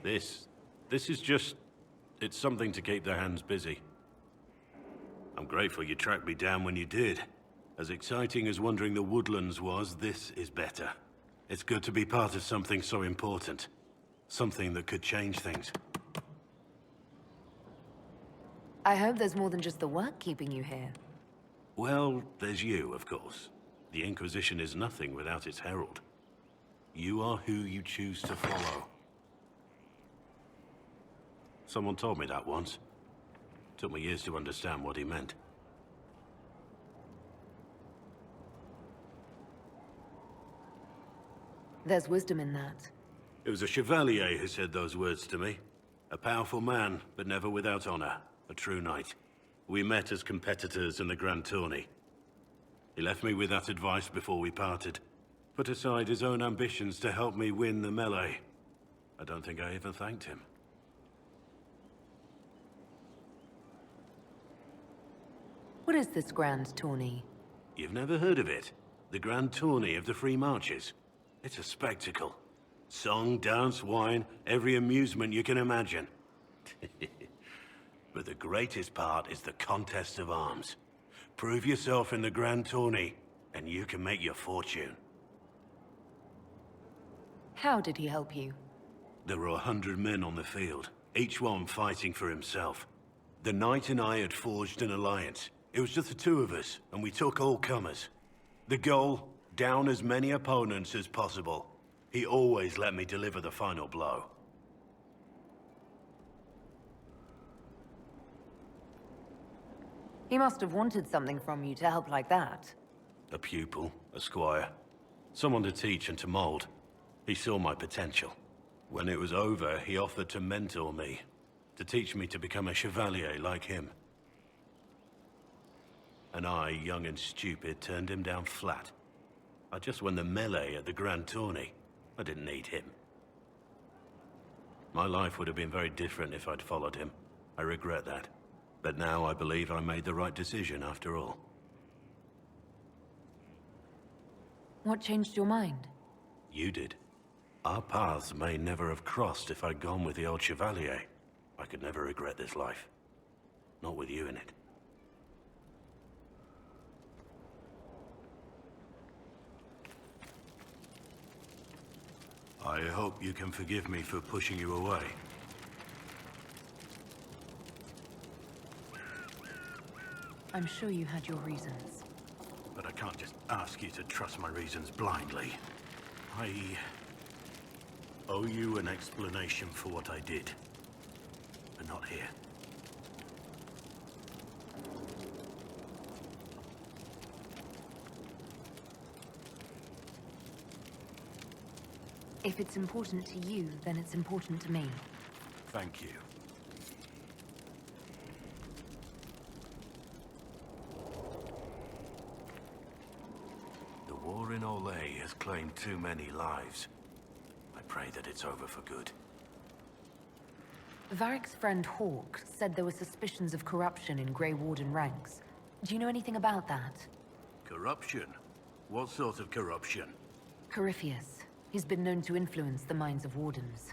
This is just... it's something to keep their hands busy. I'm grateful you tracked me down when you did. As exciting as wandering the woodlands was, this is better. It's good to be part of something so important. Something that could change things. I hope there's more than just the work keeping you here. Well, there's you, of course. The Inquisition is nothing without its herald. You are who you choose to follow. Someone told me that once. Took me years to understand what he meant. There's wisdom in that. It was a chevalier who said those words to me. A powerful man, but never without honor. A true knight. We met as competitors in the Grand Tourney. He left me with that advice before we parted. Put aside his own ambitions to help me win the melee. I don't think I ever thanked him. What is this Grand Tourney? You've never heard of it? The Grand Tourney of the Free Marches. It's a spectacle. Song, dance, wine, every amusement you can imagine. But the greatest part is the contest of arms. Prove yourself in the Grand Tourney, and you can make your fortune. How did he help you? There were 100 men on the field, each one fighting for himself. The knight and I had forged an alliance. It was just the two of us, and we took all comers. The goal, down as many opponents as possible. He always let me deliver the final blow. He must have wanted something from you to help like that. A pupil, a squire. Someone to teach and to mold. He saw my potential. When it was over, he offered to mentor me. To teach me to become a chevalier like him. And I, young and stupid, turned him down flat. I just won the melee at the Grand Tourney. I didn't need him. My life would have been very different if I'd followed him. I regret that. But now I believe I made the right decision after all. What changed your mind? You did. Our paths may never have crossed if I'd gone with the old Chevalier. I could never regret this life. Not with you in it. I hope you can forgive me for pushing you away. I'm sure you had your reasons. But I can't just ask you to trust my reasons blindly. I owe you an explanation for what I did. But not here. If it's important to you, then it's important to me. Thank you. The war in Olay has claimed too many lives. I pray that it's over for good. Varric's friend Hawk said there were suspicions of corruption in Grey Warden ranks. Do you know anything about that? Corruption? What sort of corruption? Corypheus. He's been known to influence the minds of Wardens.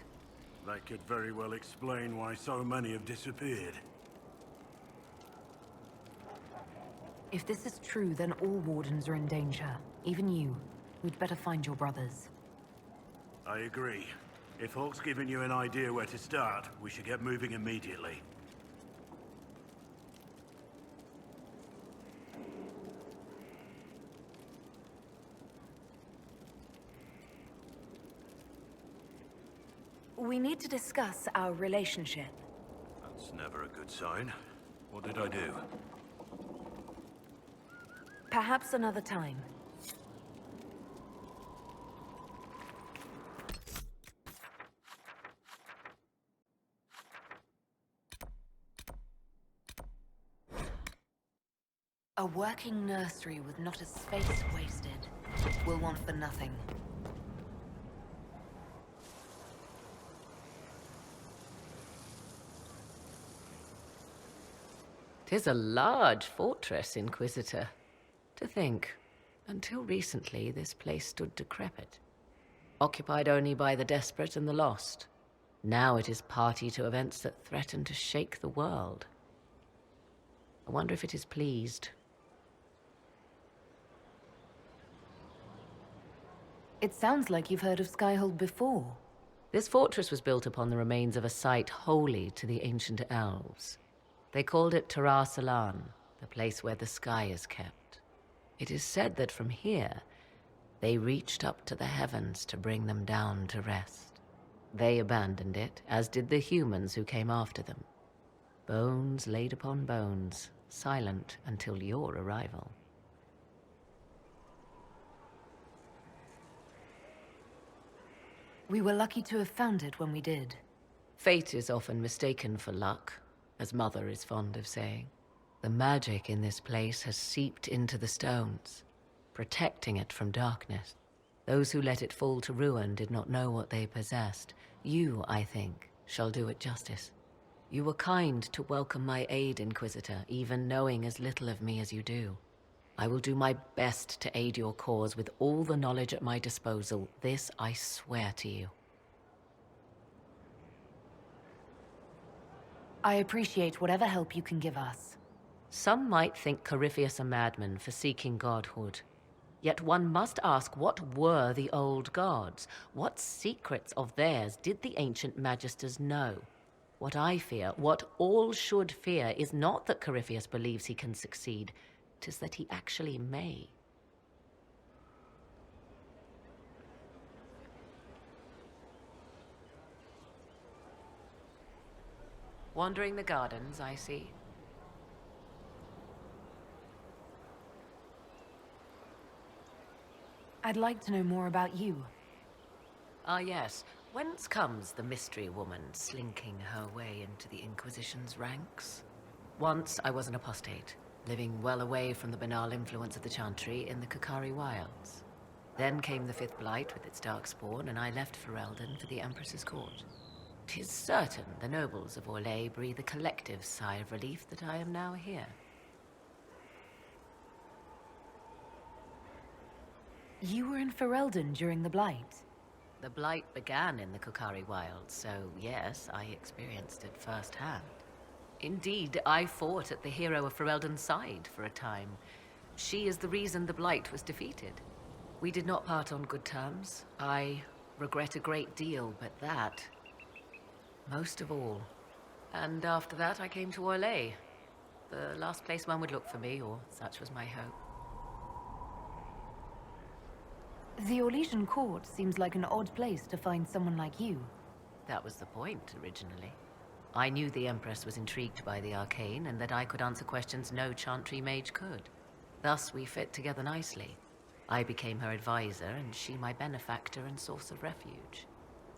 That could very well explain why so many have disappeared. If this is true, then all Wardens are in danger. Even you. We'd better find your brothers. I agree. If Hawk's given you an idea where to start, we should get moving immediately. We need to discuss our relationship. That's never a good sign. What did I do? Perhaps another time. A working nursery with not a space wasted. We'll want for nothing. 'Tis a large fortress, Inquisitor. To think, until recently this place stood decrepit, occupied only by the desperate and the lost. Now it is party to events that threaten to shake the world. I wonder if it is pleased. It sounds like you've heard of Skyhold before. This fortress was built upon the remains of a site holy to the ancient elves. They called it Salan, the place where the sky is kept. It is said that from here, they reached up to the heavens to bring them down to rest. They abandoned it, as did the humans who came after them. Bones laid upon bones, silent until your arrival. We were lucky to have found it when we did. Fate is often mistaken for luck, as Mother is fond of saying. The magic in this place has seeped into the stones, protecting it from darkness. Those who let it fall to ruin did not know what they possessed. You, I think, shall do it justice. You were kind to welcome my aid, Inquisitor, even knowing as little of me as you do. I will do my best to aid your cause with all the knowledge at my disposal. This I swear to you. I appreciate whatever help you can give us. Some might think Corypheus a madman for seeking godhood. Yet one must ask, what were the old gods? What secrets of theirs did the ancient magisters know? What I fear, what all should fear, is not that Corypheus believes he can succeed. 'Tis that he actually may. Wandering the gardens, I see. I'd like to know more about you. Ah, yes. Whence comes the mystery woman slinking her way into the Inquisition's ranks? Once I was an apostate, living well away from the banal influence of the Chantry in the Kakari Wilds. Then came the Fifth Blight with its darkspawn, and I left Ferelden for the Empress's court. 'Tis certain the nobles of Orlais breathe a collective sigh of relief that I am now here. You were in Ferelden during the Blight. The Blight began in the Kakari Wilds, so yes, I experienced it firsthand. Indeed, I fought at the hero of Ferelden's side for a time. She is the reason the Blight was defeated. We did not part on good terms. I regret a great deal, but that, most of all. And after that, I came to Orlais. The last place one would look for me, or such was my hope. The Orlesian court seems like an odd place to find someone like you. That was the point, originally. I knew the Empress was intrigued by the arcane, and that I could answer questions no Chantry mage could. Thus, we fit together nicely. I became her advisor, and she my benefactor and source of refuge.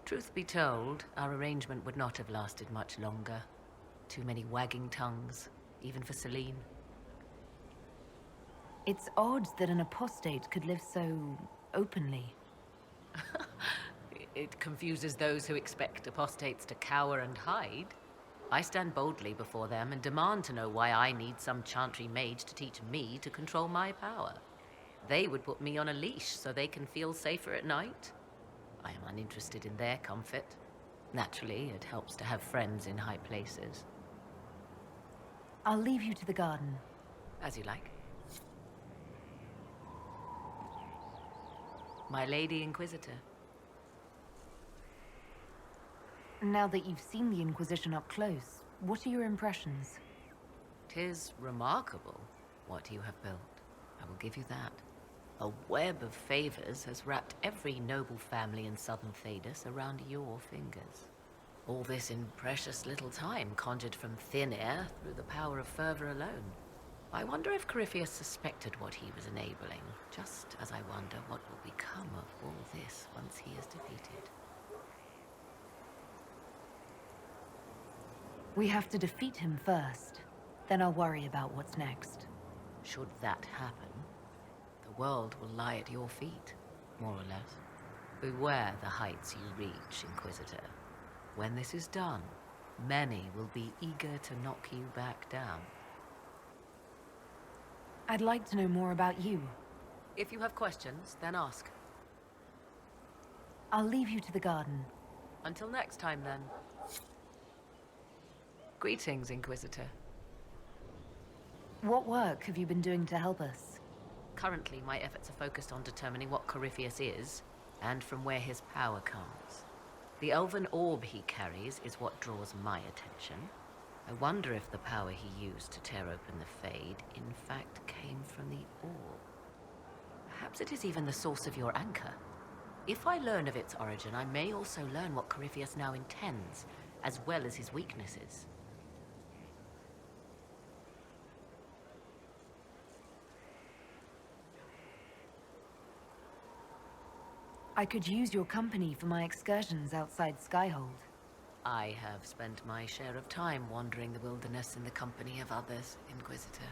Truth be told, our arrangement would not have lasted much longer. Too many wagging tongues, even for Celine. It's odd that an apostate could live so openly. It confuses those who expect apostates to cower and hide. I stand boldly before them and demand to know why I need some Chantry mage to teach me to control my power. They would put me on a leash so they can feel safer at night. I am uninterested in their comfort. Naturally, it helps to have friends in high places. I'll leave you to the garden. As you like. My Lady Inquisitor. Now that you've seen the Inquisition up close, what are your impressions? 'Tis remarkable what you have built. I will give you that. A web of favors has wrapped every noble family in southern Thedas around your fingers. All this in precious little time, conjured from thin air through the power of fervor alone. I wonder if Corypheus suspected what he was enabling, just as I wonder what will become of all this once he is defeated. We have to defeat him first. Then I'll worry about what's next. Should that happen, the world will lie at your feet, more or less. Beware the heights you reach, Inquisitor. When this is done, many will be eager to knock you back down. I'd like to know more about you. If you have questions, then ask. I'll leave you to the garden. Until next time, then. Greetings, Inquisitor. What work have you been doing to help us? Currently, my efforts are focused on determining what Corypheus is, and from where his power comes. The elven orb he carries is what draws my attention. I wonder if the power he used to tear open the Fade, in fact, came from the orb. Perhaps it is even the source of your anchor. If I learn of its origin, I may also learn what Corypheus now intends, as well as his weaknesses. I could use your company for my excursions outside Skyhold. I have spent my share of time wandering the wilderness in the company of others, Inquisitor.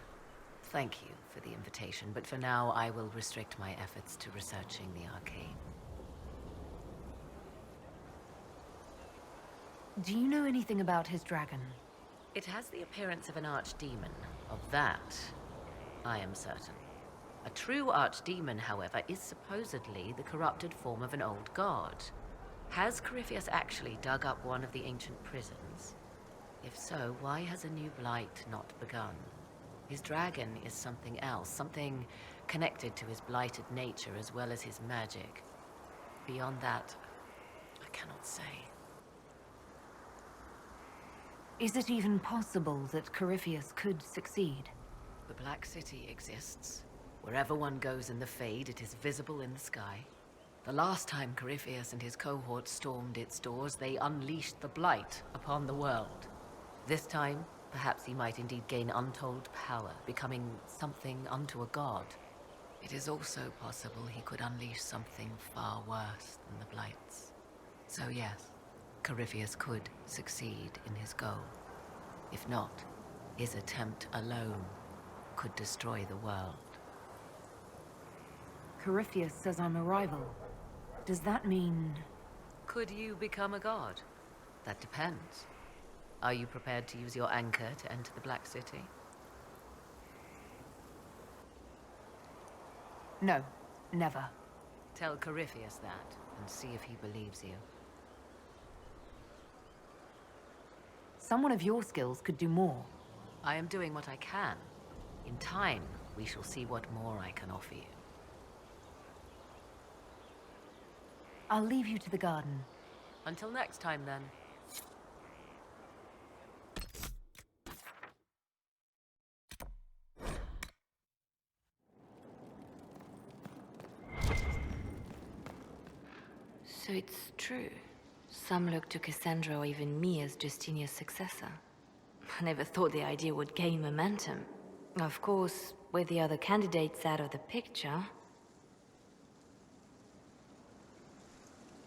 Thank you for the invitation, but for now I will restrict my efforts to researching the arcane. Do you know anything about his dragon? It has the appearance of an archdemon. Of that, I am certain. A true archdemon, however, is supposedly the corrupted form of an old god. Has Corypheus actually dug up one of the ancient prisons? If so, why has a new blight not begun? His dragon is something else, something connected to his blighted nature as well as his magic. Beyond that, I cannot say. Is it even possible that Corypheus could succeed? The Black City exists. Wherever one goes in the Fade, it is visible in the sky. The last time Corypheus and his cohort stormed its doors, they unleashed the Blight upon the world. This time, perhaps he might indeed gain untold power, becoming something unto a god. It is also possible he could unleash something far worse than the Blights. So yes, Corypheus could succeed in his goal. If not, his attempt alone could destroy the world. Corypheus says I'm a rival. Does that mean... Could you become a god? That depends. Are you prepared to use your anchor to enter the Black City? No, never. Tell Corypheus that, and see if he believes you. Someone of your skills could do more. I am doing what I can. In time, we shall see what more I can offer you. I'll leave you to the garden. Until next time, then. So it's true. Some look to Cassandra or even me as Justinia's successor. I never thought the idea would gain momentum. Of course, with the other candidates out of the picture...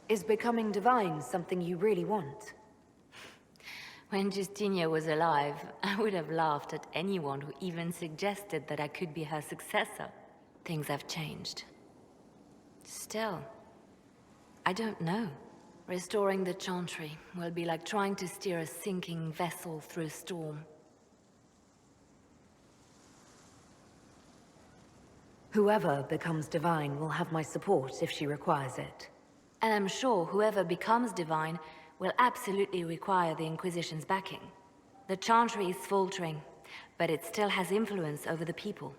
Is becoming divine something you really want? When Justinia was alive, I would have laughed at anyone who even suggested that I could be her successor. Things have changed. Still, I don't know. Restoring the Chantry will be like trying to steer a sinking vessel through a storm. Whoever becomes divine will have my support if she requires it. And I'm sure whoever becomes divine will absolutely require the Inquisition's backing. The Chantry is faltering, but it still has influence over the people.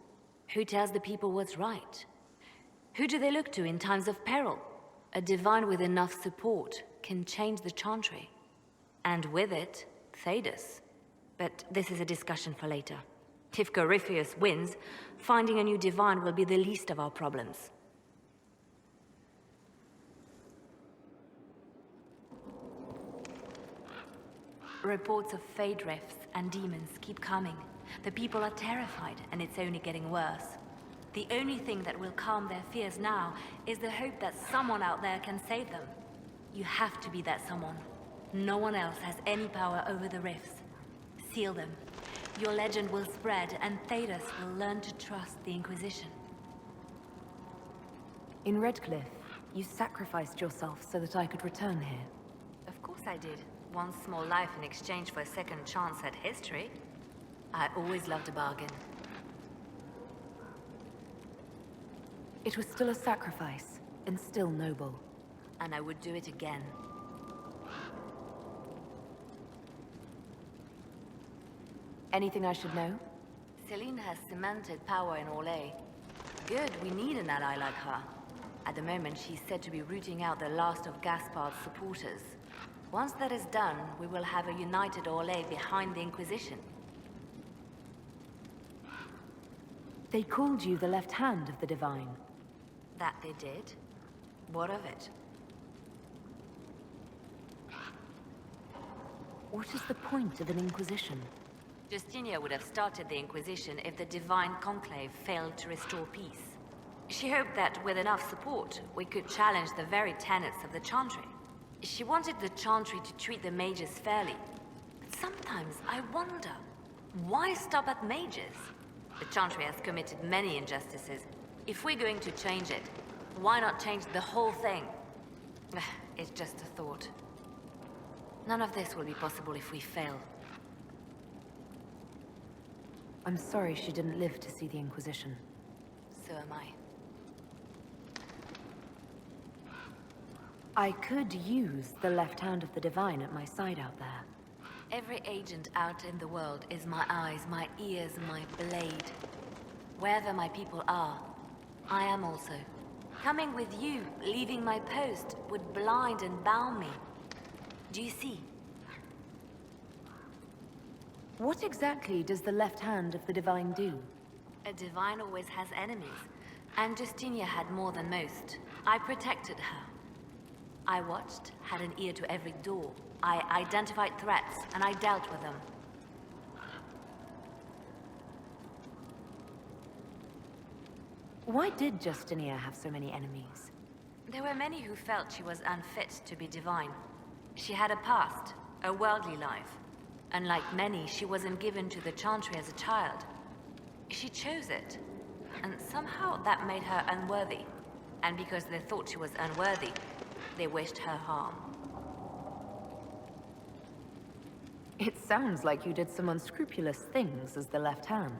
Who tells the people what's right? Who do they look to in times of peril? A divine with enough support can change the Chantry. And with it, Thedas. But this is a discussion for later. If Corypheus wins, finding a new divine will be the least of our problems. Reports of Fade rifts and demons keep coming. The people are terrified, and it's only getting worse. The only thing that will calm their fears now is the hope that someone out there can save them. You have to be that someone. No one else has any power over the rifts. Seal them. Your legend will spread, and Thedas will learn to trust the Inquisition. In Redcliffe, you sacrificed yourself so that I could return here. Of course I did. One small life in exchange for a second chance at history. I always loved a bargain. It was still a sacrifice, and still noble. And I would do it again. Anything I should know? Celine has cemented power in Orlais. Good, we need an ally like her. At the moment, she's said to be rooting out the last of Gaspard's supporters. Once that is done, we will have a united Orlais behind the Inquisition. They called you the left hand of the Divine. That they did? What of it? What is the point of an Inquisition? Justinia would have started the Inquisition if the Divine Conclave failed to restore peace. She hoped that with enough support, we could challenge the very tenets of the Chantry. She wanted the Chantry to treat the mages fairly. But sometimes I wonder, why stop at mages? The Chantry has committed many injustices. If we're going to change it, why not change the whole thing? It's just a thought. None of this will be possible if we fail. I'm sorry she didn't live to see the Inquisition. So am I. I could use the left hand of the Divine at my side out there. Every agent out in the world is my eyes, my ears, my blade. Wherever my people are, I am also. Coming with you, leaving my post, would blind and bound me. Do you see? What exactly does the left hand of the Divine do? A Divine always has enemies, and Justinia had more than most. I protected her. I watched, had an ear to every door. I identified threats, and I dealt with them. Why did Justinia have so many enemies? There were many who felt she was unfit to be divine. She had a past, a worldly life. Unlike many, she wasn't given to the Chantry as a child. She chose it, and somehow that made her unworthy. And because they thought she was unworthy, they wished her harm. It sounds like you did some unscrupulous things as the left hand.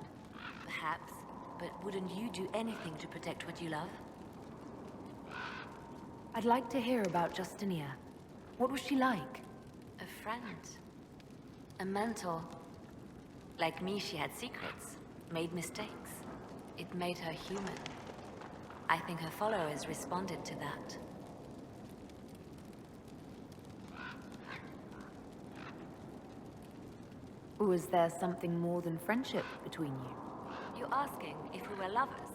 Perhaps, but wouldn't you do anything to protect what you love? I'd like to hear about Justinia. What was she like? A friend. A mentor. Like me, she had secrets, made mistakes. It made her human. I think her followers responded to that. Was there something more than friendship between you? You're asking if we were lovers?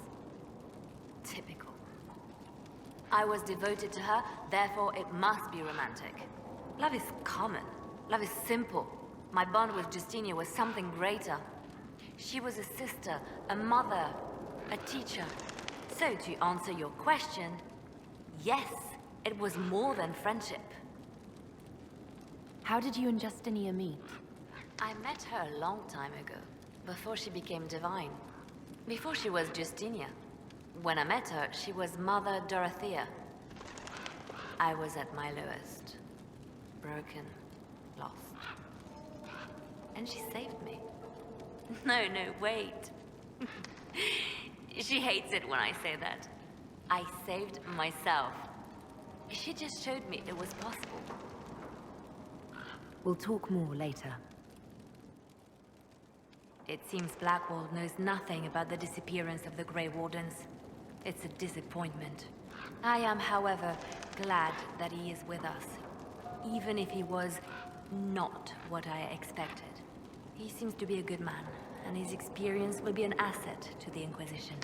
Typical. I was devoted to her, therefore it must be romantic. Love is common. Love is simple. My bond with Justinia was something greater. She was a sister, a mother, a teacher. So to answer your question, yes, it was more than friendship. How did you and Justinia meet? I met her a long time ago, before she became divine. Before she was Justinia. When I met her, she was Mother Dorothea. I was at my lowest. Broken, lost. And she saved me. No, wait. She hates it when I say that. I saved myself. She just showed me it was possible. We'll talk more later. It seems Blackwall knows nothing about the disappearance of the Grey Wardens. It's a disappointment. I am, however, glad that he is with us. Even if he was not what I expected. He seems to be a good man, and his experience will be an asset to the Inquisition.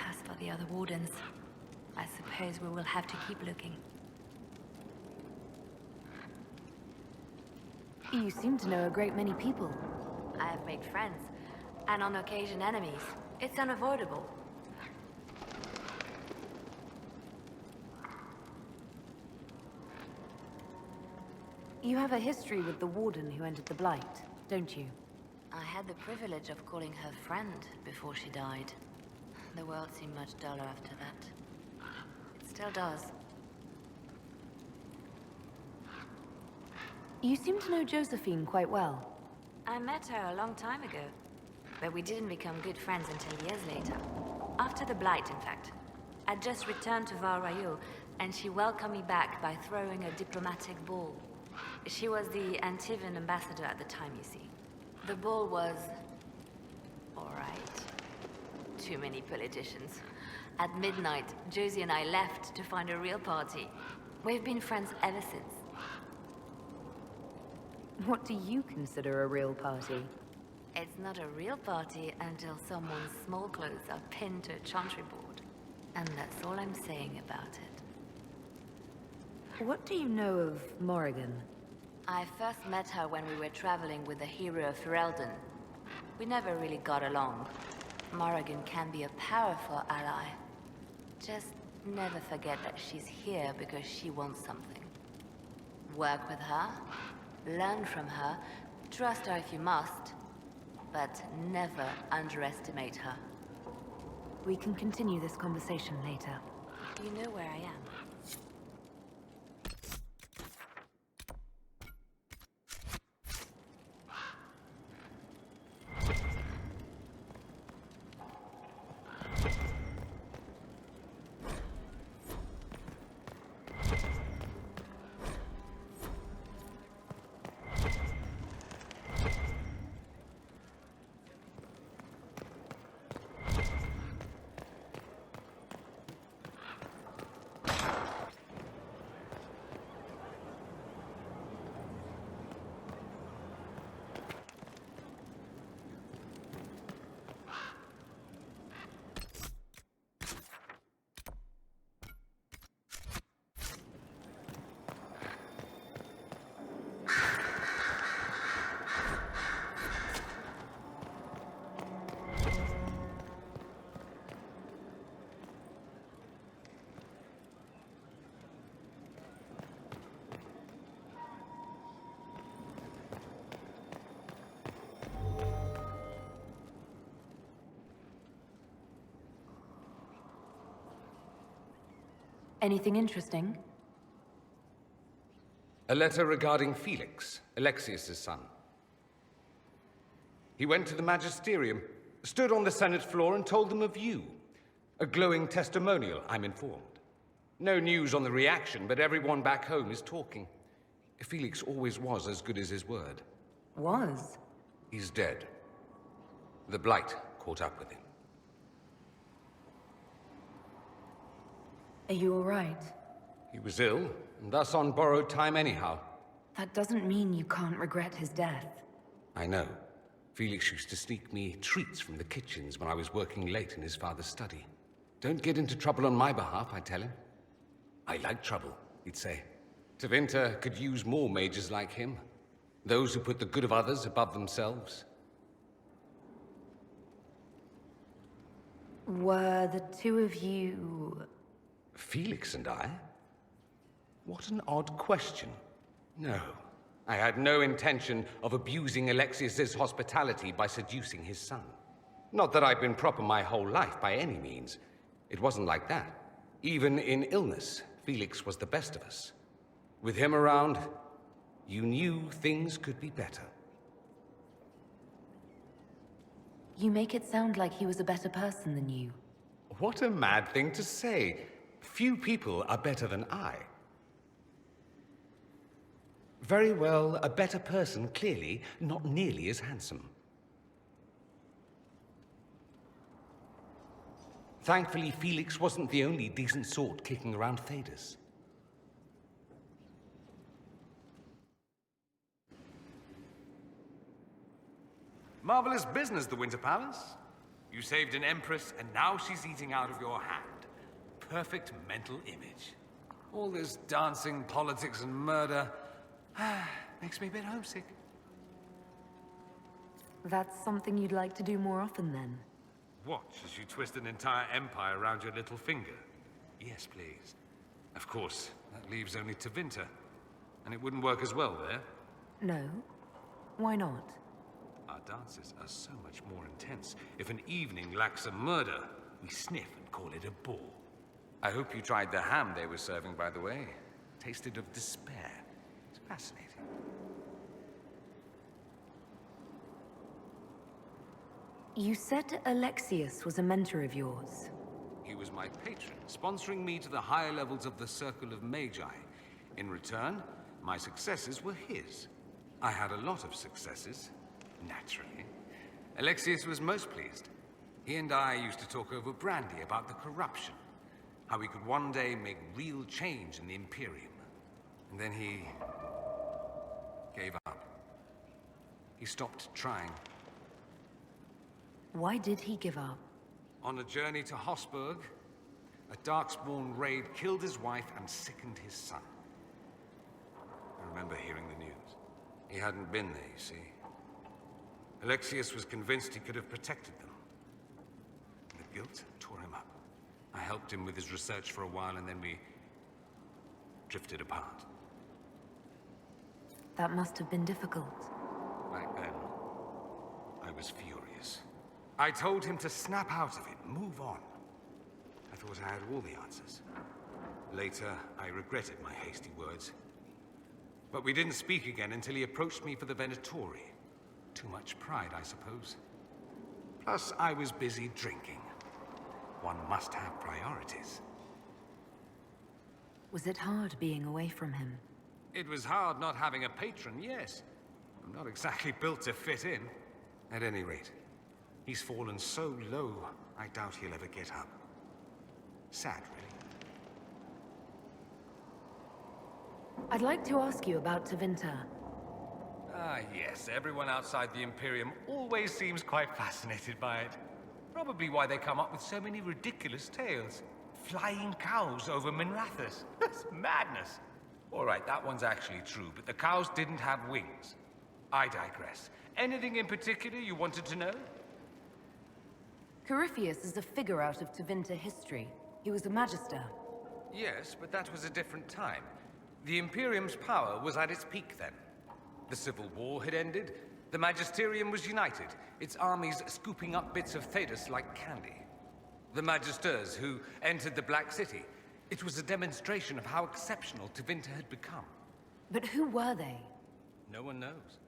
As for the other Wardens, I suppose we will have to keep looking. You seem to know a great many people. I have made friends, and on occasion enemies. It's unavoidable. You have a history with the Warden who entered the Blight, don't you? I had the privilege of calling her friend before she died. The world seemed much duller after that. It still does. You seem to know Josephine quite well. I met her a long time ago, but we didn't become good friends until years later. After the Blight, in fact. I'd just returned to Val Royeaux, and she welcomed me back by throwing a diplomatic ball. She was the Antivan ambassador at the time, you see. The ball was... alright. Too many politicians. At midnight, Josie and I left to find a real party. We've been friends ever since. What do you consider a real party? It's not a real party until someone's small clothes are pinned to a chantry board. And that's all I'm saying about it. What do you know of Morrigan? I first met her when we were traveling with the hero of Ferelden. We never really got along. Morrigan can be a powerful ally. Just never forget that she's here because she wants something. Work with her, learn from her, trust her if you must, but never underestimate her. We can continue this conversation later. You know where I am. Anything interesting? A letter regarding Felix, Alexius's son. He went to the Magisterium, stood on the Senate floor and told them of you. A glowing testimonial, I'm informed. No news on the reaction, but everyone back home is talking. Felix always was as good as his word. Was? He's dead. The Blight caught up with him. Are you all right? He was ill, and thus on borrowed time anyhow. That doesn't mean you can't regret his death. I know. Felix used to sneak me treats from the kitchens when I was working late in his father's study. Don't get into trouble on my behalf, I tell him. I like trouble, he'd say. Tevinter could use more mages like him. Those who put the good of others above themselves. Were the two of you... Felix and I? What an odd question. No, I had no intention of abusing Alexius's hospitality by seducing his son. Not that I've been proper my whole life, by any means. It wasn't like that. Even in illness, Felix was the best of us. With him around, you knew things could be better. You make it sound like he was a better person than you. What a mad thing to say. Few people are better than I. Very well, a better person, clearly, not nearly as handsome. Thankfully, Felix wasn't the only decent sort kicking around Thedas. Marvelous business, the Winter Palace. You saved an empress, and now she's eating out of your hand. Perfect mental image. All this dancing, politics, and murder makes me a bit homesick. That's something you'd like to do more often, then? Watch as you twist an entire empire around your little finger. Yes, please. Of course, that leaves only Tevinter. And it wouldn't work as well there. No. Why not? Our dances are so much more intense. If an evening lacks a murder, we sniff and call it a ball. I hope you tried the ham they were serving, by the way. Tasted of despair. It's fascinating. You said Alexius was a mentor of yours. He was my patron, sponsoring me to the higher levels of the Circle of Magi. In return, my successes were his. I had a lot of successes, Naturally. Alexius was most pleased. He and I used to talk over brandy about the corruption. How we could one day make real change in the Imperium. And then he gave up. He stopped trying. Why did he give up? On a journey to Hossberg, a Darkspawn raid killed his wife and sickened his son. I remember hearing the news. He hadn't been there, you see. Alexius was convinced he could have protected them. The guilt tore him up. I helped him with his research for a while, and then we drifted apart. That must have been difficult. Back then, I was furious. I told him to snap out of it, move on. I thought I had all the answers. Later, I regretted my hasty words. But we didn't speak again until he approached me for the Venatori. Too much pride, I suppose. Plus, I was busy drinking. One must have priorities. Was it hard being away from him? It was hard not having a patron, yes. I'm not exactly built to fit in. At any rate, he's fallen so low, I doubt he'll ever get up. Sad, really. I'd like to ask you about Tevinter. Ah, yes. Everyone outside the Imperium always seems quite fascinated by it. Probably why they come up with so many ridiculous tales. Flying cows over Minrathous. That's madness. All right, that one's actually true, but the cows didn't have wings. I digress. Anything in particular you wanted to know? Corypheus is a figure out of Tevinter history. He was a magister. Yes, but that was a different time. The Imperium's power was at its peak then. The Civil War had ended. The Magisterium was united, its armies scooping up bits of Thedas like candy. The Magisters who entered the Black City. It was a demonstration of how exceptional Tevinter had become. But who were they? No one knows.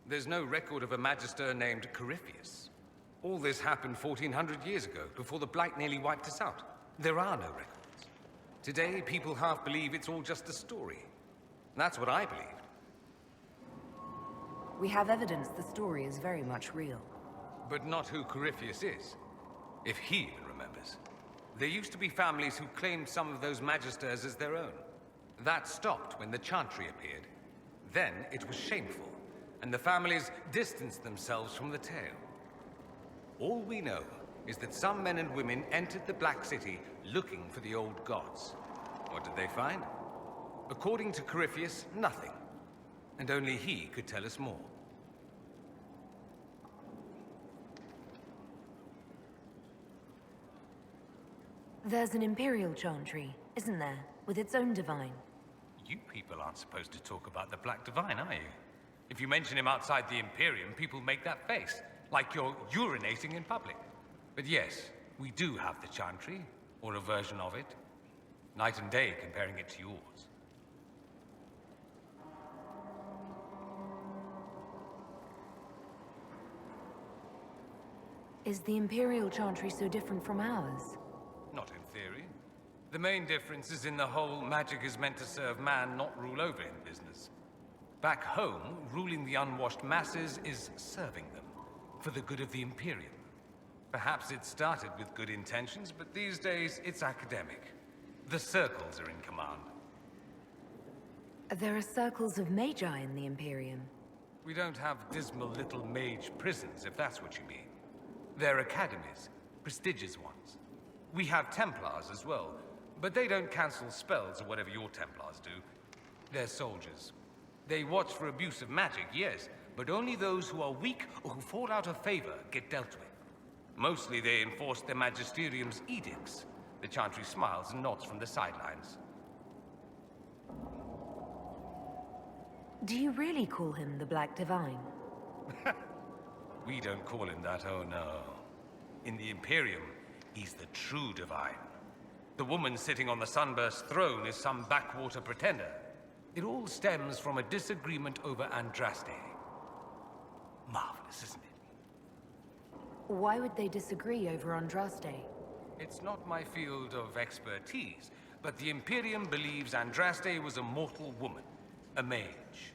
There's no record of a Magister named Corypheus. All this happened 1400 years ago, before the Blight nearly wiped us out. There are no records. Today, people half believe it's all just a story. That's what I believed. We have evidence the story is very much real. But not who Corypheus is. If he even remembers. There used to be families who claimed some of those Magisters as their own. That stopped when the Chantry appeared. Then it was shameful, and the families distanced themselves from the tale. All we know is that some men and women entered the Black City looking for the old gods. What did they find? According to Corypheus, nothing. And only he could tell us more. There's an Imperial Chantry, isn't there? With its own divine. You people aren't supposed to talk about the Black Divine, are you? If you mention him outside the Imperium, people make that face, like you're urinating in public. But yes, we do have the Chantry, or a version of it. Night and day comparing it to yours. Is the Imperial Chantry so different from ours? Not in theory. The main difference is in the whole magic is meant to serve man, not rule over him business. Back home, ruling the unwashed masses is serving them, for the good of the Imperium. Perhaps it started with good intentions, but these days it's academic. The circles are in command. There are circles of magi in the Imperium. We don't have dismal little mage prisons, if that's what you mean. They're academies, prestigious ones. We have Templars as well, but they don't cancel spells or whatever your Templars do. They're soldiers. They watch for abuse of magic, yes, but only those who are weak or who fall out of favor get dealt with. Mostly they enforce their Magisterium's edicts. The Chantry smiles and nods from the sidelines. Do you really call him the Black Divine? We don't call him that, oh no. In the Imperium, he's the true divine. The woman sitting on the Sunburst throne is some backwater pretender. It all stems from a disagreement over Andraste. Marvelous, isn't it? Why would they disagree over Andraste? It's not my field of expertise, but the Imperium believes Andraste was a mortal woman, a mage.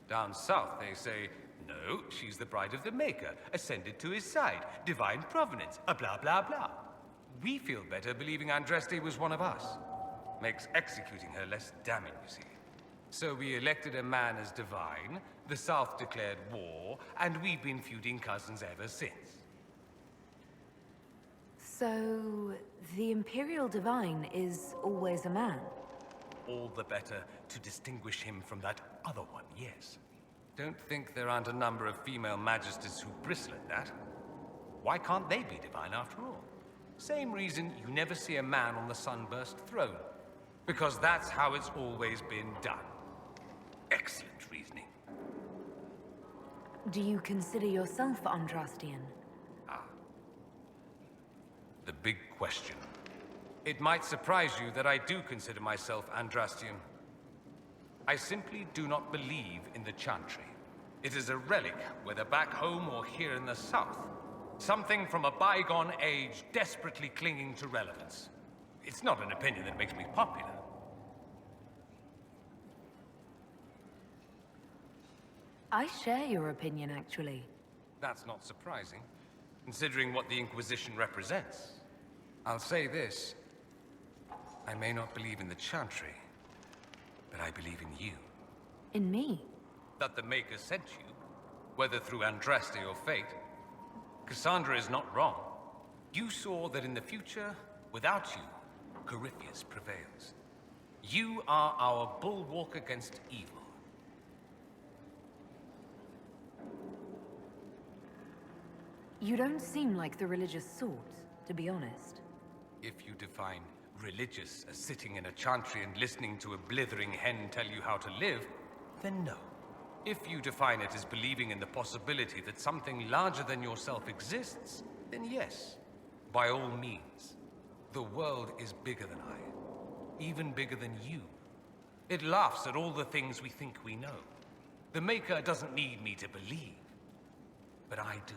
Down south, they say, No, she's the bride of the Maker, ascended to his side, divine provenance, a blah blah blah. We feel better believing Andraste was one of us. Makes executing her less damning, you see. So we elected a man as divine, the South declared war, and we've been feuding cousins ever since. So, the Imperial Divine is always a man? All the better to distinguish him from that other one, yes. Don't think there aren't a number of female magisters who bristle at that. Why can't they be divine after all? Same reason you never see a man on the Sunburst throne. Because that's how it's always been done. Excellent reasoning. Do you consider yourself Andrastian? The big question. It might surprise you that I do consider myself Andrastian. I simply do not believe in the Chantry. It is a relic, whether back home or here in the South. Something from a bygone age desperately clinging to relevance. It's not an opinion that makes me popular. I share your opinion, actually. That's not surprising, considering what the Inquisition represents. I'll say this. I may not believe in the Chantry, but I believe in you. In me? That the Maker sent you, whether through Andraste or fate. Cassandra is not wrong. You saw that in the future, without you, Corypheus prevails. You are our bulwark against evil. You don't seem like the religious sort, to be honest. If you define religious as sitting in a chantry and listening to a blithering hen tell you how to live, then no. If you define it as believing in the possibility that something larger than yourself exists, then yes, by all means. The world is bigger than I, even bigger than you. It laughs at all the things we think we know. The Maker doesn't need me to believe, but I do.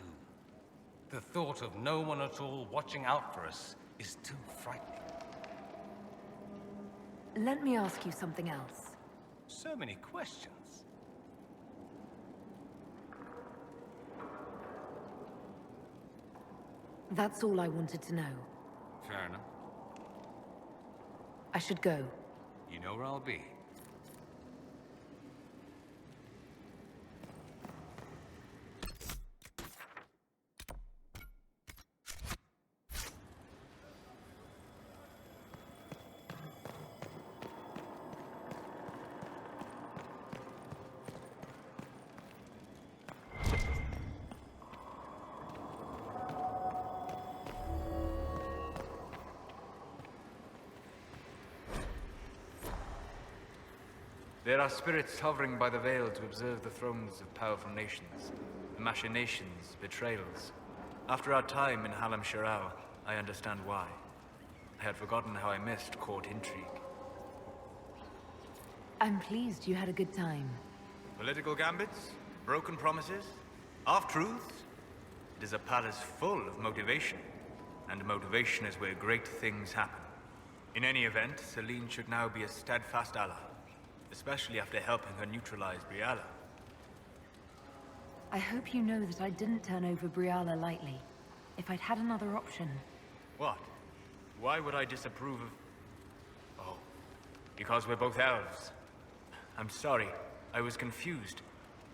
The thought of no one at all watching out for us is too frightening. Let me ask you something else. So many questions. That's all I wanted to know. Fair enough. I should go. You know where I'll be. There are spirits hovering by the veil to observe the thrones of powerful nations, the machinations, betrayals. After our time in Halam Shiral, I understand why. I had forgotten how I missed court intrigue. I'm pleased you had a good time. Political gambits, broken promises, half-truths. It is a palace full of motivation, and motivation is where great things happen. In any event, Celine should now be a steadfast ally. Especially after helping her neutralize Briala. I hope you know that I didn't turn over Briala lightly. If I'd had another option... What? Why would I disapprove of... Oh, because we're both elves. I'm sorry, I was confused.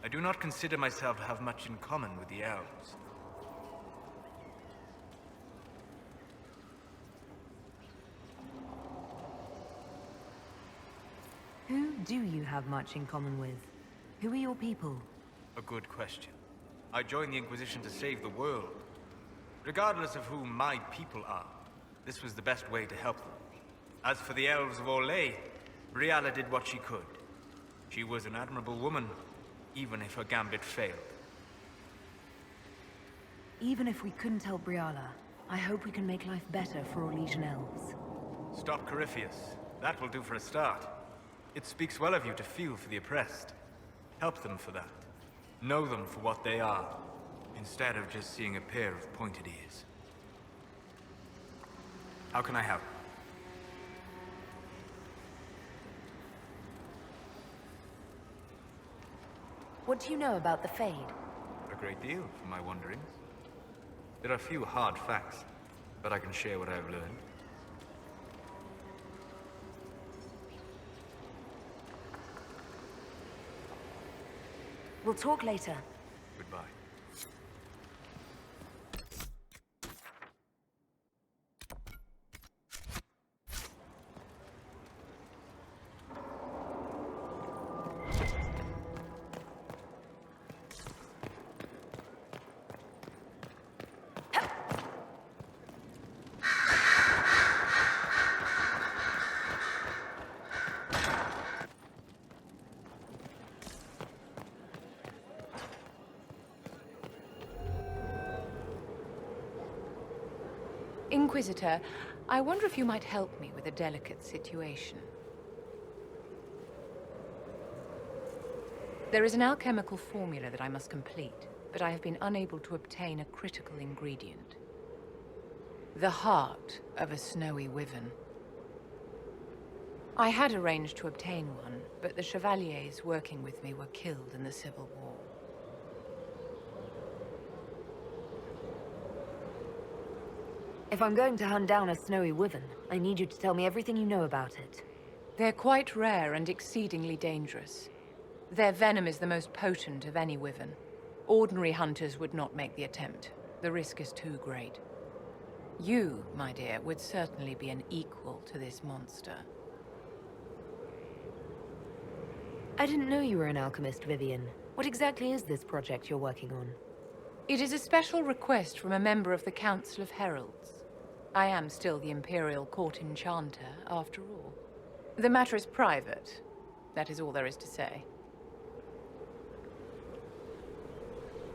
I do not consider myself to have much in common with the elves. Who do you have much in common with? Who are your people? A good question. I joined the Inquisition to save the world. Regardless of who my people are, this was the best way to help them. As for the elves of Orlais, Briala did what she could. She was an admirable woman, even if her gambit failed. Even if we couldn't help Briala, I hope we can make life better for Orlesian elves. Stop Corypheus. That will do for a start. It speaks well of you to feel for the oppressed. Help them for that. Know them for what they are, instead of just seeing a pair of pointed ears. How can I help? What do you know about the Fade? great deal from my wanderings. There are few hard facts, but I can share what I've learned. We'll talk later. Goodbye. Inquisitor, I wonder if you might help me with a delicate situation. There is an alchemical formula that I must complete, but I have been unable to obtain a critical ingredient. The heart of a snowy wyvern. I had arranged to obtain one, but the chevaliers working with me were killed in the Civil War. If I'm going to hunt down a snowy wyvern, I need you to tell me everything you know about it. They're quite rare and exceedingly dangerous. Their venom is the most potent of any wyvern. Ordinary hunters would not make the attempt. The risk is too great. You, my dear, would certainly be an equal to this monster. I didn't know you were an alchemist, Vivienne. What exactly is this project you're working on? It is a special request from a member of the Council of Heralds. I am still the Imperial Court Enchanter, after all. The matter is private. That is all there is to say.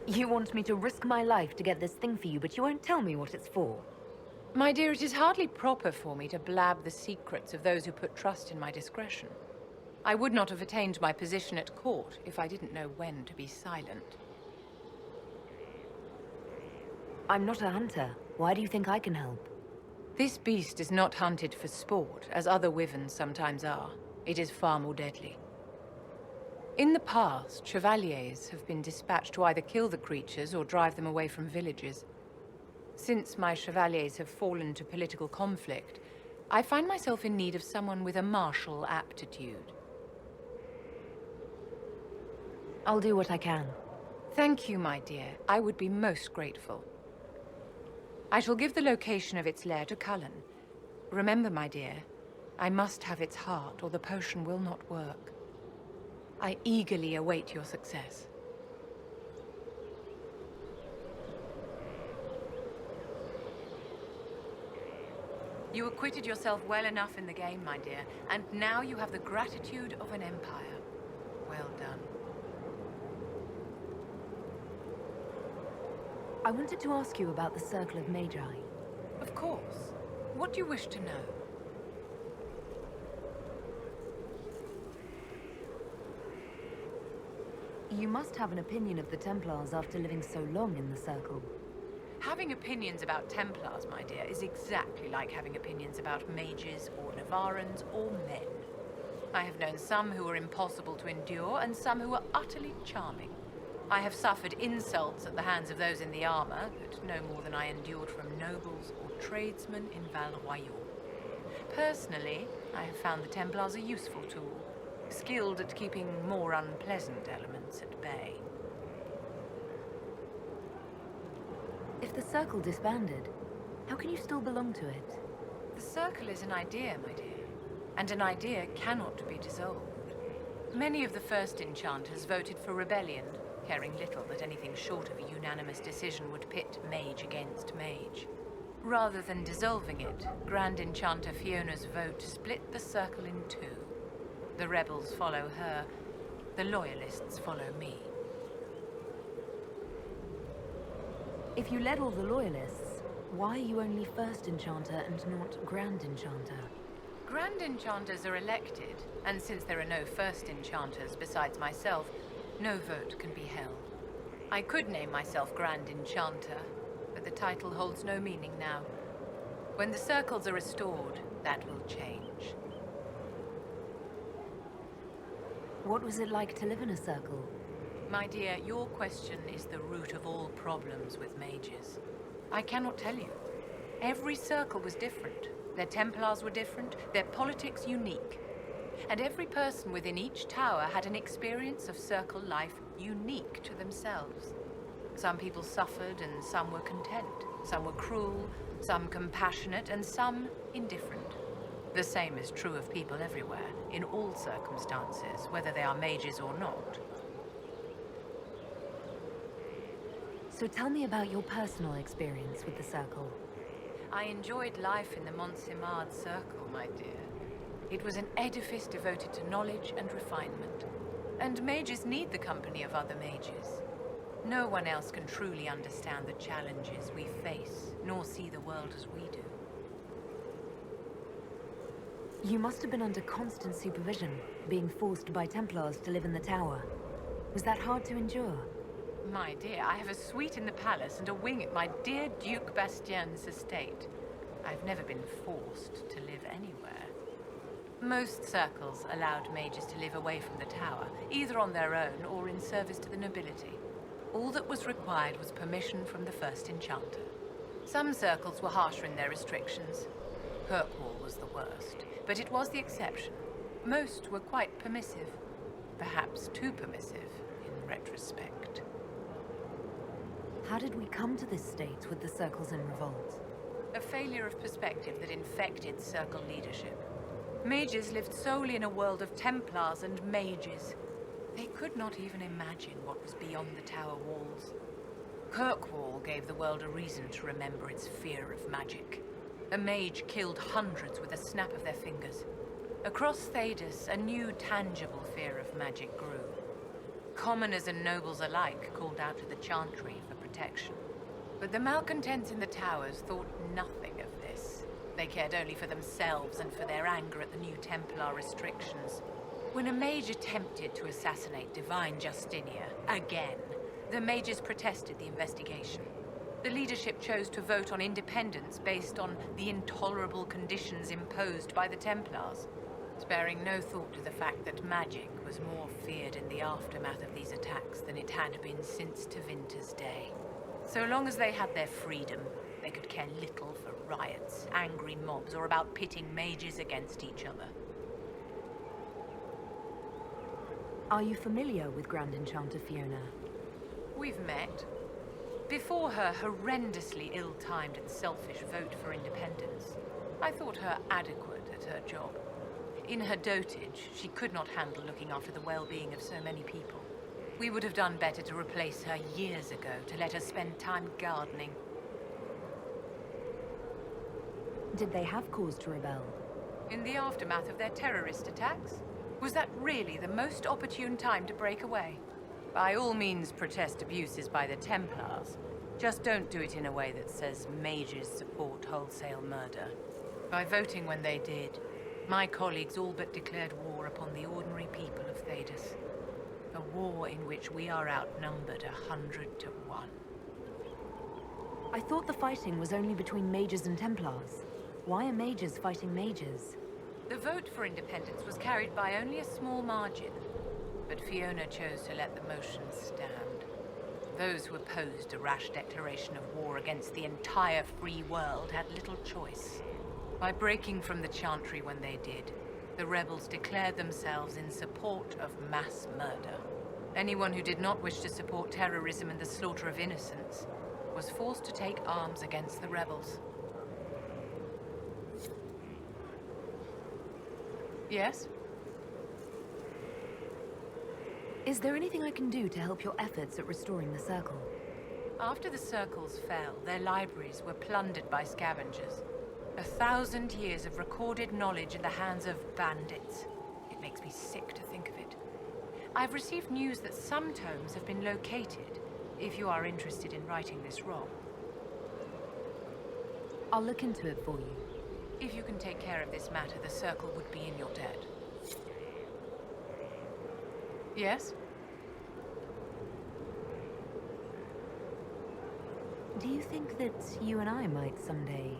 You want me to risk my life to get this thing for you, but you won't tell me what it's for. My dear, it is hardly proper for me to blab the secrets of those who put trust in my discretion. I would not have attained my position at court if I didn't know when to be silent. I'm not a hunter. Why do you think I can help? This beast is not hunted for sport, as other wyverns sometimes are. It is far more deadly. In the past, chevaliers have been dispatched to either kill the creatures or drive them away from villages. Since my chevaliers have fallen to political conflict, I find myself in need of someone with a martial aptitude. I'll do what I can. Thank you, my dear. I would be most grateful. I shall give the location of its lair to Cullen. Remember, my dear, I must have its heart, or the potion will not work. I eagerly await your success. You acquitted yourself well enough in the game, my dear, and now you have the gratitude of an empire. Well done. I wanted to ask you about the Circle of Magi. Of course. What do you wish to know? You must have an opinion of the Templars after living so long in the Circle. Having opinions about Templars, my dear, is exactly like having opinions about mages or Navarrans or men. I have known some who were impossible to endure and some who were utterly charming. I have suffered insults at the hands of those in the armor, but no more than I endured from nobles or tradesmen in Val Royal. Personally, I have found the Templars a useful tool, skilled at keeping more unpleasant elements at bay. If the Circle disbanded, how can you still belong to it? The Circle is an idea, my dear, and an idea cannot be dissolved. Many of the first enchanters voted for rebellion, caring little that anything short of a unanimous decision would pit mage against mage. Rather than dissolving it, Grand Enchanter Fiona's vote split the Circle in two. The rebels follow her, the loyalists follow me. If you led all the Loyalists, why are you only First Enchanter and not Grand Enchanter? Grand Enchanters are elected, and since there are no First Enchanters besides myself, no vote can be held. I could name myself Grand Enchanter, but the title holds no meaning now. When the circles are restored, that will change. What was it like to live in a circle? My dear, your question is the root of all problems with mages. I cannot tell you. Every circle was different. Their Templars were different, their politics unique. And every person within each tower had an experience of circle life unique to themselves. Some people suffered and some were content. Some were cruel, some compassionate, and some indifferent. The same is true of people everywhere, in all circumstances, whether they are mages or not. So tell me about your personal experience with the Circle. I enjoyed life in the Montsimard Circle, my dear. It was an edifice devoted to knowledge and refinement. And mages need the company of other mages. No one else can truly understand the challenges we face, nor see the world as we do. You must have been under constant supervision, being forced by Templars to live in the tower. Was that hard to endure? My dear, I have a suite in the palace and a wing at my dear Duke Bastien's estate. I've never been forced to live anywhere. Most circles allowed mages to live away from the tower, either on their own or in service to the nobility. All that was required was permission from the first enchanter. Some circles were harsher in their restrictions. Kirkwall was the worst, but it was the exception. Most were quite permissive. Perhaps too permissive, in retrospect. How did we come to this state with the Circles in revolt? A failure of perspective that infected Circle leadership. Mages lived solely in a world of Templars and mages. They could not even imagine what was beyond the tower walls. Kirkwall gave the world a reason to remember its fear of magic. A mage killed hundreds with a snap of their fingers. Across Thedas, a new tangible fear of magic grew. Commoners and nobles alike called out to the Chantry for protection. But the malcontents in the towers thought nothing of this. They cared only for themselves and for their anger at the new Templar restrictions. When a mage attempted to assassinate Divine Justinia, again, the mages protested the investigation. The leadership chose to vote on independence based on the intolerable conditions imposed by the Templars, sparing no thought to the fact that magic was more feared in the aftermath of these attacks than it had been since Tevinter's day. So long as they had their freedom, they could care little for riots, angry mobs, or about pitting mages against each other. Are you familiar with Grand Enchanter Fiona? We've met. Before her horrendously ill-timed and selfish vote for independence, I thought her adequate at her job. In her dotage, she could not handle looking after the well-being of so many people. We would have done better to replace her years ago, to let her spend time gardening. Did they have cause to rebel? In the aftermath of their terrorist attacks? Was that really the most opportune time to break away? By all means, protest abuses by the Templars. Just don't do it in a way that says mages support wholesale murder. By voting when they did, my colleagues all but declared war upon the ordinary people of Thedas. A war in which we are outnumbered 100 to 1. I thought the fighting was only between mages and Templars. Why are mages fighting mages? The vote for independence was carried by only a small margin, but Fiona chose to let the motion stand. Those who opposed a rash declaration of war against the entire free world had little choice. By breaking from the Chantry when they did, the rebels declared themselves in support of mass murder. Anyone who did not wish to support terrorism and the slaughter of innocents was forced to take arms against the rebels. Yes? Is there anything I can do to help your efforts at restoring the Circle? After the Circles fell, their libraries were plundered by scavengers. 1,000 years of recorded knowledge in the hands of bandits. It makes me sick to think of it. I've received news that some tomes have been located, if you are interested in righting this wrong. I'll look into it for you. If you can take care of this matter, the Circle would be in your debt. Yes? Do you think that you and I might someday...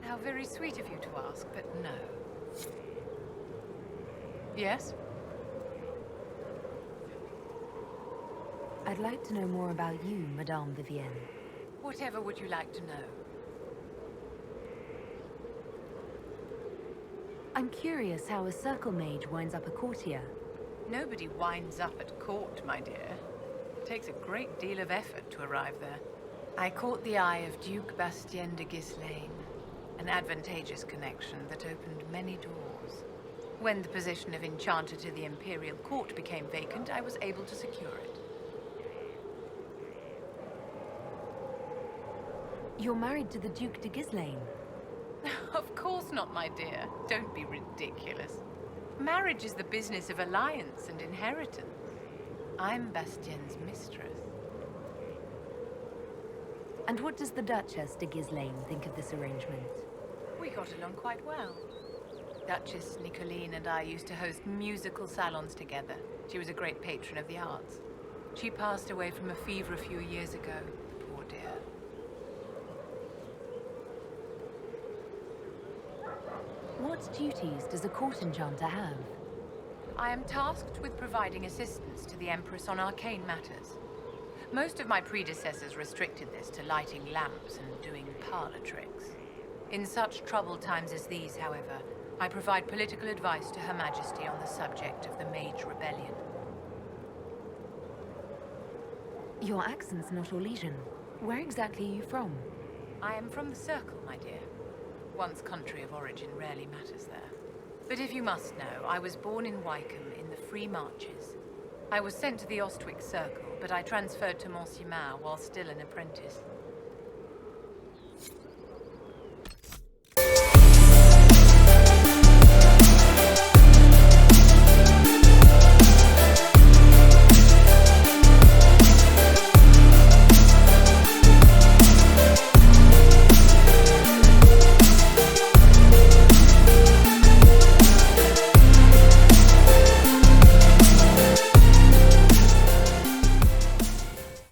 How very sweet of you to ask, but no. Yes? I'd like to know more about you, Madame Vivienne. Whatever would you like to know? I'm curious how a circle mage winds up a courtier. Nobody winds up at court, my dear. It takes a great deal of effort to arrive there. I caught the eye of Duke Bastien de Ghislaine, an advantageous connection that opened many doors. When the position of Enchanter to the Imperial Court became vacant, I was able to secure it. You're married to the Duke de Ghislaine? Of course not, my dear. Don't be ridiculous. Marriage is the business of alliance and inheritance. I'm Bastien's mistress. And what does the Duchess de Ghislaine think of this arrangement? We got along quite well. Duchess Nicoline and I used to host musical salons together. She was a great patron of the arts. She passed away from a fever a few years ago, poor dear. What duties does a court enchanter have? I am tasked with providing assistance to the Empress on arcane matters. Most of my predecessors restricted this to lighting lamps and doing parlor tricks. In such troubled times as these, however, I provide political advice to Her Majesty on the subject of the Mage Rebellion. Your accent's not Orlesian. Where exactly are you from? I am from the Circle, my dear. One's country of origin rarely matters there. But if you must know, I was born in Wycombe in the Free Marches. I was sent to the Ostwick Circle, but I transferred to Monsieurmauer while still an apprentice.